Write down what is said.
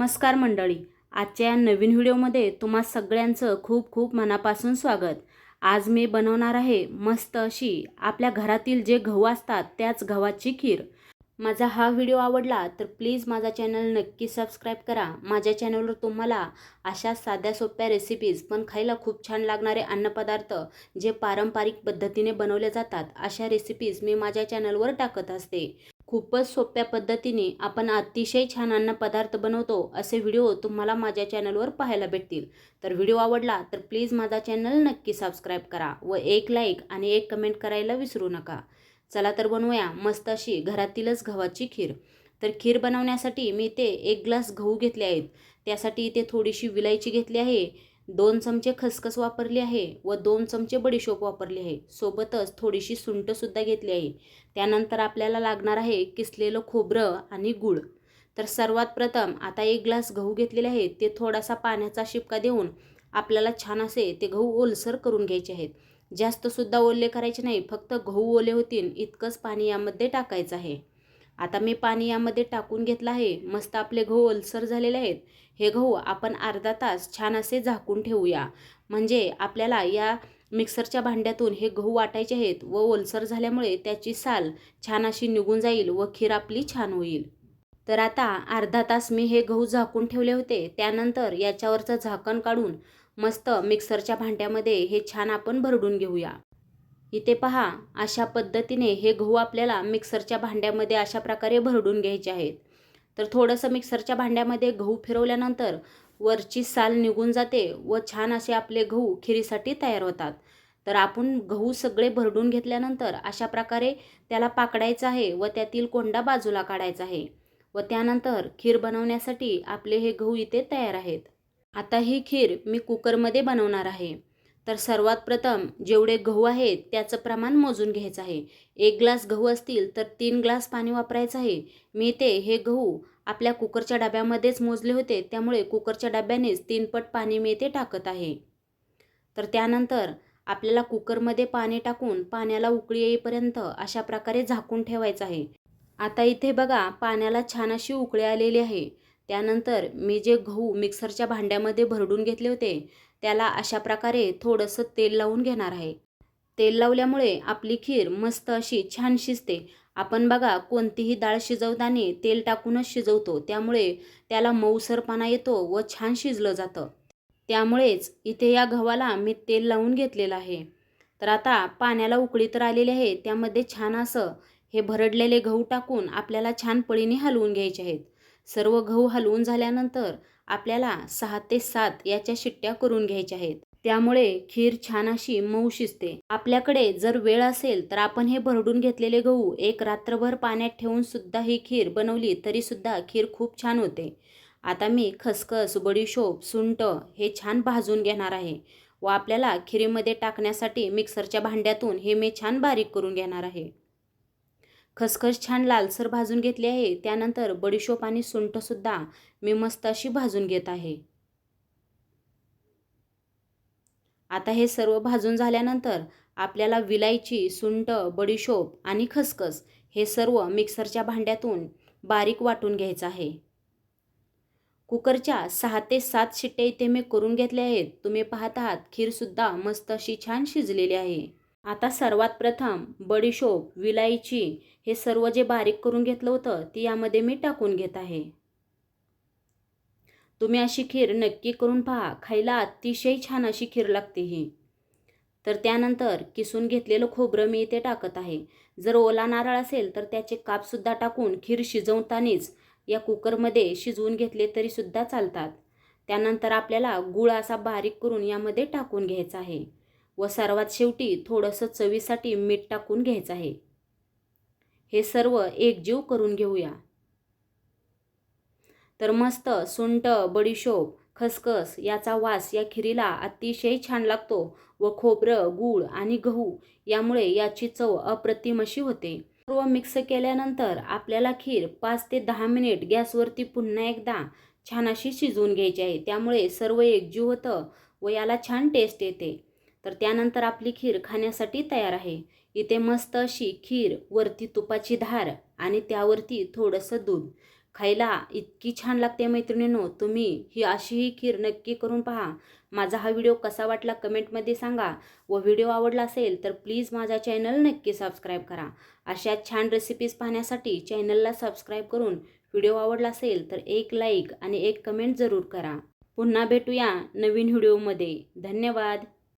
नमस्कार मंडळी, आजच्या या नवीन व्हिडिओमध्ये तुम्हा सगळ्यांचं खूप खूप मनापासून स्वागत। आज मी बनवणार आहे मस्त अशी आपल्या घरातील जे गहू असतात त्याच गव्हाची खीर। माझा हा व्हिडिओ आवडला तर प्लीज माझा चॅनल नक्की सबस्क्राइब करा। माझ्या चॅनलवर तुम्हाला अशा साध्या सोप्या रेसिपीज पण खायला खूप छान लागणारे अन्नपदार्थ जे पारंपरिक पद्धतीने बनवले जातात अशा रेसिपीज मी माझ्या चॅनलवर टाकत असते। खूपच सोप्या पद्धतीने आपण अतिशय छान अन्नपदार्थ बनवतो असे व्हिडिओ तुम्हाला माझ्या चॅनलवर पाहायला भेटतील। तर व्हिडिओ आवडला तर प्लीज माझा चॅनल नक्की सबस्क्राइब करा व एक लाईक आणि एक कमेंट करायला विसरू नका। चला तर बनवूया मस्त अशी घरातीलच गव्हाची खीर। तर खीर बनवण्यासाठी मी इथे 1 ग्लास गहू घेतले आहेत। त्यासाठी इथे थोडीशी विलायची घेतली आहे, 2 चमचे खसखस वापरली आहे व 2 चमचे बडीशोप वापरली आहे। सोबतच थोडीशी सुंठ सुद्धा घेतली आहे। त्यानंतर आपल्याला लागणार आहे किसलेलं खोबरं आणि गूळ। तर सर्वात प्रथम आता 1 ग्लास गहू घेतलेले आहे ते थोडासा पाण्याचा शिपका देऊन आपल्याला छान असे ते गहू ओलसर करून घ्यायचे आहेत। जास्त सुद्धा ओले करायचे नाही, फक्त गहू ओले होतील इतकंच पाणी यामध्ये टाकायचं आहे। आता मी पाणी यामध्ये टाकून घेतलं आहे। मस्त आपले गहू ओलसर झालेले आहेत। हे गहू आपण अर्धा तास छान असे झाकून ठेवूया, म्हणजे आपल्याला या मिक्सरच्या भांड्यातून हे गहू वाटायचे आहेत व ओलसर झाल्यामुळे त्याची साल छान अशी निघून जाईल व खीर आपली छान होईल। तर आता अर्धा तास मी हे गहू झाकून ठेवले होते। त्यानंतर याच्यावरचं झाकण काढून मस्त मिक्सरच्या भांड्यामध्ये हे छान आपण भरडून घेऊया। इथे पहा, अशा पद्धतीने हे गहू आपल्याला मिक्सरच्या भांड्यामध्ये अशा प्रकारे भरडून घ्यायचे आहेत। तर थोडंसं मिक्सरच्या भांड्यामध्ये गहू फिरवल्यानंतर वरची साल निघून जाते व छान असे आपले गहू खिरीसाठी तयार होतात। तर आपण गहू सगळे भरडून घेतल्यानंतर अशा प्रकारे त्याला पाकडायचं आहे व त्यातील कोंडा बाजूला काढायचा आहे व त्यानंतर खीर बनवण्यासाठी आपले हे गहू इथे तयार आहेत। आता ही खीर मी कुकरमध्ये बनवणार आहे। तर सर्वात प्रथम जेवढे गहू आहेत त्याचं प्रमाण मोजून घ्यायचं आहे। 1 ग्लास गहू असतील तर 3 ग्लास पाणी वापरायचं आहे। मी इथे हे गहू आपल्या कुकरच्या डब्यामध्येच मोजले होते, त्यामुळे कुकरच्या डब्यानेच 3 पट पाणी मी इथे टाकत आहे। तर त्यानंतर आपल्याला कुकरमध्ये पाणी टाकून पाण्याला उकळी येईपर्यंत अशा प्रकारे झाकून ठेवायचं आहे। आता इथे बघा, पाण्याला छान अशी उकळी आलेली आहे। त्यानंतर मी जे गहू मिक्सरच्या भांड्यामध्ये भरडून घेतले होते त्याला अशा प्रकारे थोडंसं तेल लावून घेणार आहे। तेल लावल्यामुळे आपली खीर मस्त अशी छान शिजते। आपण बघा, कोणतीही डाळ शिजवताना तेल टाकूनच शिजवतो, त्यामुळे त्याला मऊसरपणा येतो व छान शिजलं जातं। त्यामुळेच इथे या गव्हाला मी तेल लावून घेतलेलं आहे। तर आता पाण्याला उकळी तर आलेली आहे, त्यामध्ये छान असं हे भरडलेले गहू टाकून आपल्याला छान पळीने हलवून घ्यायचे आहेत। सर्व गहू हलवून झाल्यानंतर आपल्याला 6 ते 7 याच्या शिट्ट्या करून घ्यायच्या आहेत। त्यामुळे खीर छान अशी मऊ शिजते। आपल्याकडे जर वेळ असेल तर आपण हे भरडून घेतलेले गहू एक रात्रभर पाण्यात ठेवून सुद्धा ही खीर बनवली तरी सुद्धा खीर खूप छान होते। आता मी खसखस, बडीशोप, सुंठ हे छान भाजून घेणार आहे व आपल्याला खिरीमध्ये टाकण्यासाठी मिक्सरच्या भांड्यातून हे मी छान बारीक करून घेणार आहे। खसखस छान लालसर भाजून घेतली आहे। त्यानंतर बडीशोप आणि सुंठ सुद्धा मी मस्त अशी भाजून घेत आहे। आता हे सर्व भाजून झाल्यानंतर आपल्याला विलायची, सुंठ, बडीशोप आणि खसखस हे सर्व मिक्सरच्या भांड्यातून बारीक वाटून घ्यायचं आहे। कुकरच्या 6 ते 7 शिट्ट्या इथे मी करून घेतल्या आहेत। तुम्ही पाहत आहात खीर सुद्धा मस्त अशी छान शिजलेली आहे। आता सर्वात प्रथम बडीशोप, विलायची हे सर्व जे बारीक करून घेतलं होतं ती यामध्ये मी टाकून घेत आहे। तुम्ही अशी खीर नक्की करून पहा, खायला अतिशय छान अशी खीर लागते ही। तर त्यानंतर किसून घेतलेलं खोबरं मी इथे टाकत आहे। जर ओला नारळ असेल तर त्याचे काप सुद्धा टाकून खीर शिजवतानाच या कुकरमध्ये शिजवून घेतले तरी सुद्धा चालतात। त्यानंतर आपल्याला गूळ असा बारीक करून यामध्ये टाकून घ्यायचा आहे व सर्वात शेवटी थोडंसं चवीसाठी मीठ टाकून घ्यायचं आहे। हे सर्व एकजीव करून घेऊया। तर मस्त सुंठ, बडीशोप, खसखस याचा वास या खिरीला अतिशय छान लागतो व खोबरं, गूळ आणि गहू यामुळे याची चव अप्रतिम अशी होते। सर्व मिक्स केल्यानंतर आपल्याला खीर 5 ते 10 मिनिट गॅसवरती पुन्हा एकदा छान अशी शिजवून घ्यायची आहे। त्यामुळे सर्व एकजीव होतं व याला छान टेस्ट येते। तर त्यानंतर आपली खीर खाण्यासाठी तयार आहे। इथे मस्त अशी खीर, वरती तुपाची धार आणि त्यावरती थोडंसं दूध, खायला इतकी छान लागते मैत्रिणींनो. तुम्ही अशी खीर नक्की करून पहा. माझा हा व्हिडिओ कसा वाटला कमेंटमध्ये सांगा व व्हिडिओ आवडला असेल तर प्लीज माझा चॅनल नक्की सबस्क्राईब करा. अशा छान रेसिपीज पाहण्यासाठी चॅनलला सबस्क्राईब करून व्हिडिओ आवडला असेल तर एक लाईक आणि एक कमेंट जरूर करा. पुन्हा भेटूया नवीन व्हिडिओमध्ये. धन्यवाद.